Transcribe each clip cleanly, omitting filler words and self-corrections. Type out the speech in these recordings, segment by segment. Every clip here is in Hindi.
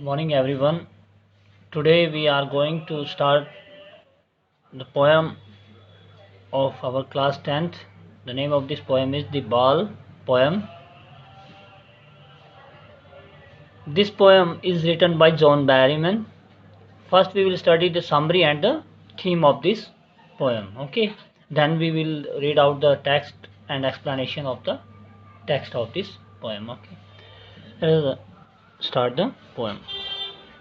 Good morning, everyone. Today we are going to start the poem of our class 10th. The name of this poem is The Ball Poem. This poem is written by John Barrymore. First we will study the summary and the theme of this poem. Okay. Then we will read out the text and explanation of the text of this poem. Okay. Let us start the poem.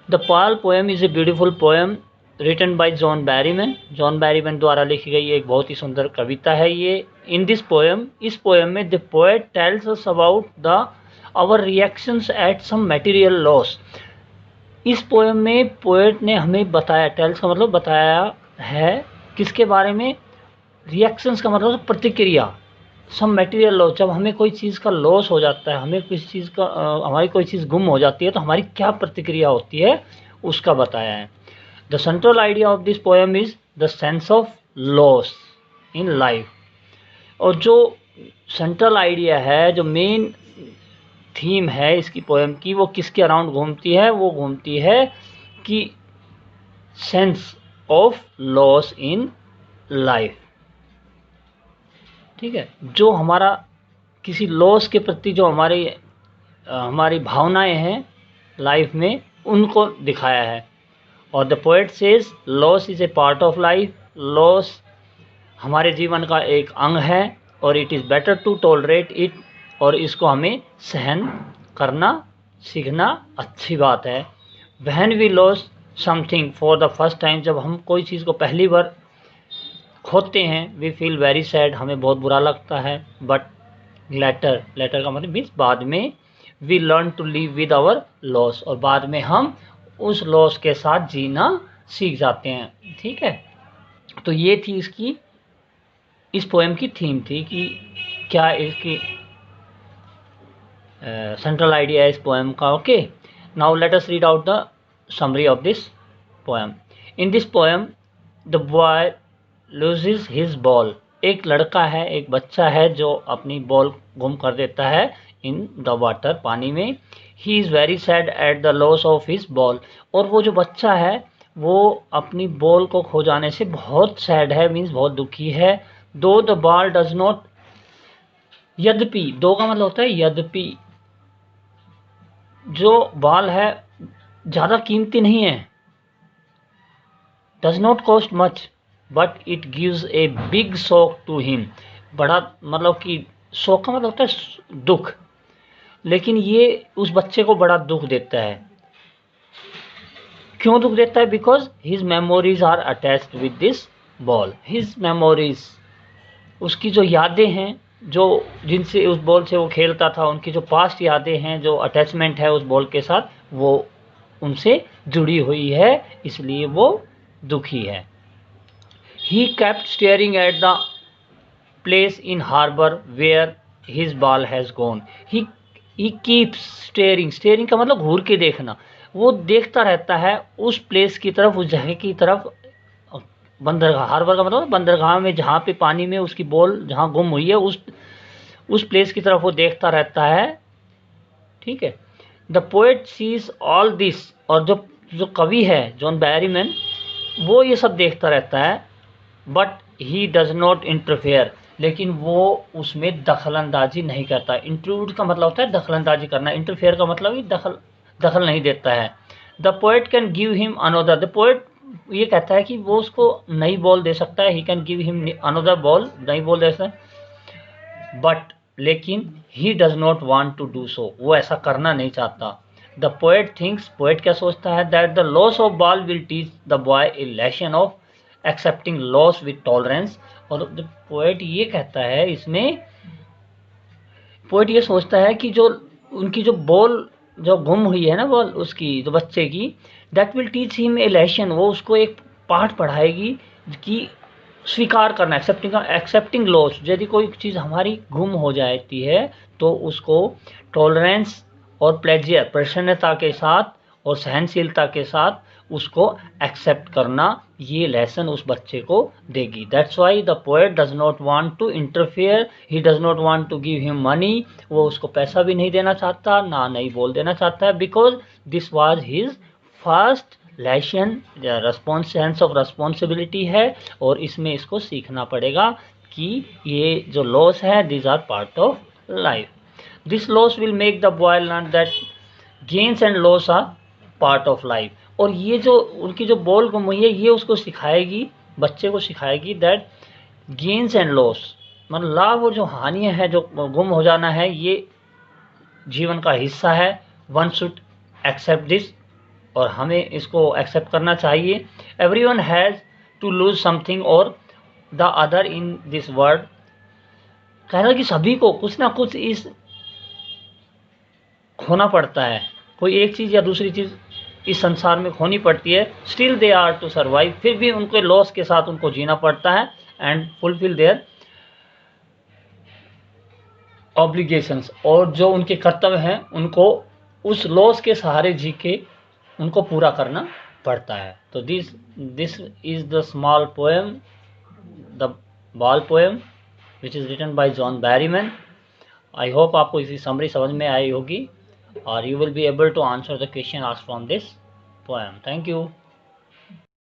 The Ball poem is a beautiful poem written by John Berryman. John Berryman द्वारा लिखी गई एक बहुत ही सुंदर कविता है ये. इन दिस पोएम, इस पोएम में the poet tells us about the our reactions at some material loss. इस पोएम में पोएट ने हमें बताया, टेल्स का मतलब बताया है, किसके बारे में? रिएक्शंस का मतलब प्रतिक्रिया. सम मटेरियल लॉस, जब हमें कोई चीज़ का लॉस हो जाता है, हमें किसी चीज़ का हमारी कोई चीज़ गुम हो जाती है तो हमारी क्या प्रतिक्रिया होती है उसका बताया है. The central idea of this poem is the sense of loss in life. और जो सेंट्रल आइडिया है, जो मेन थीम है इसकी पोएम की, वो किसके अराउंड घूमती है? वो घूमती है कि sense of loss in life. ठीक है, जो हमारा किसी लॉस के प्रति जो हमारी भावनाएं हैं लाइफ में, उनको दिखाया है. और the poet says loss is a part of life. Loss हमारे जीवन का एक अंग है और it is better to tolerate it. और इसको हमें सहन करना सीखना अच्छी बात है. When we loss something for the first time, जब हम कोई चीज़ को पहली बार खोते हैं, वी फील वेरी सैड, हमें बहुत बुरा लगता है. बट लेटर, लेटर का मतलब मीन्स बाद में, we learn to live with our loss, और बाद में हम उस लॉस के साथ जीना सीख जाते हैं. ठीक है, तो ये थी इसकी, इस पोएम की थीम थी कि क्या इसकी सेंट्रल आइडिया है इस पोएम का. Okay, now let us read out the summary of this poem. In this poem the boy loses his ball. एक लड़का है, एक बच्चा है जो अपनी बॉल गुम कर देता है इन द वाटर, पानी में. He is very sad at the loss of his ball. और वो जो बच्चा है वो अपनी बॉल को खो जाने से बहुत सैड है, मीन्स बहुत दुखी है. दो द बॉल डज नॉट, यद्यपि, दो का मतलब होता है यद्यपि, जो बॉल है ज़्यादा कीमती नहीं है. Does not cost much but it gives a big shock to him. बड़ा मतलब कि शॉक का मतलब होता है दुख, लेकिन ये उस बच्चे को बड़ा दुख देता है. क्यों दुख देता है? Because his memories are attached with this ball. His memories, उसकी जो यादें हैं, जो जिनसे उस बॉल से वो खेलता था, उनकी जो पास्ट यादें हैं, जो अटैचमेंट है उस बॉल के साथ, वो उनसे जुड़ी हुई है, इसलिए वो दुखी है. He kept staring at the place in harbor where his ball has gone. He keeps staring. Staring का मतलब घूर के देखना. वो देखता रहता है उस प्लेस की तरफ, उस जगह की तरफ. बंदरगाह, हार्बर का मतलब बंदरगाह में, जहाँ पे पानी में उसकी बॉल जहाँ गुम हुई है, उस प्लेस की तरफ वो देखता रहता है. ठीक है. The poet sees all this. और जो कवि है जॉन बैरीमैन, वो ये सब देखता रहता है. But he does not interfere. लेकिन वो उसमें दखल अंदाजी नहीं करता. इंट्रूड का मतलब होता है दखल अंदाजी करना. इंटरफेयर का मतलब ही दखल नहीं देता है. The poet can give him another. The poet ये कहता है कि वो उसको नई बॉल दे सकता है. He can give him another ball, नई बॉल दे सकता है. बट लेकिन he does not want to do so. वो ऐसा करना नहीं चाहता. द पोएट थिंक्स, पोएट क्या सोचता है? That the loss of ball will teach the boy A lesson of accepting loss with tolerance. और पोएट ये कहता है, इसमें पोएट ये सोचता है कि जो उनकी जो बॉल जो गुम हुई है ना, बॉल उसकी, जो बच्चे की, that will teach him a lesson. वो उसको एक पाठ पढ़ाएगी कि स्वीकार करना, एक्सेप्टिंग लॉस. यदि कोई चीज़ हमारी गुम हो जाती है तो उसको टॉलरेंस और प्लेजर, प्रसन्नता के साथ और सहनशीलता के साथ उसको एक्सेप्ट करना, ये लेसन उस बच्चे को देगी। That's why the poet does not want to interfere, he does not want to give him money, वो उसको पैसा भी नहीं देना चाहता, ना नहीं बोल देना चाहता है, because this was his first lesson, sense of responsibility है, और इसमें इसको सीखना पड़ेगा कि ये जो लॉस है these are part of life. This loss will make the boy learn that gains and loss are part of life, और ये जो उनकी जो बॉल गुम हुई है ये उसको सिखाएगी, बच्चे को सिखाएगी दैट गेन्स एंड लॉस, मतलब लाभ और जो हानियाँ हैं, जो गुम हो जाना है, ये जीवन का हिस्सा है। वन शुड एक्सेप्ट दिस, और हमें इसको एक्सेप्ट करना चाहिए। Everyone has to lose something or the other in this world, कहना कि सभी को कुछ ना कुछ इस खोना पड़ता है, कोई एक चीज़ या दूसरी चीज़ इस संसार में खोनी पड़ती है। Still they are to survive, फिर भी उनके लॉस के साथ उनको जीना पड़ता है, एंड फुलफिल देयर ऑब्लिगेशंस, और जो उनके कर्तव्य हैं उनको उस लॉस के सहारे जी के उनको पूरा करना पड़ता है। तो this is the small poem, the ball poem which is written by John Berryman. I hope आपको इसी समरी समझ में आई होगी, और you will be able to answer the question asked from this poem. Thank you.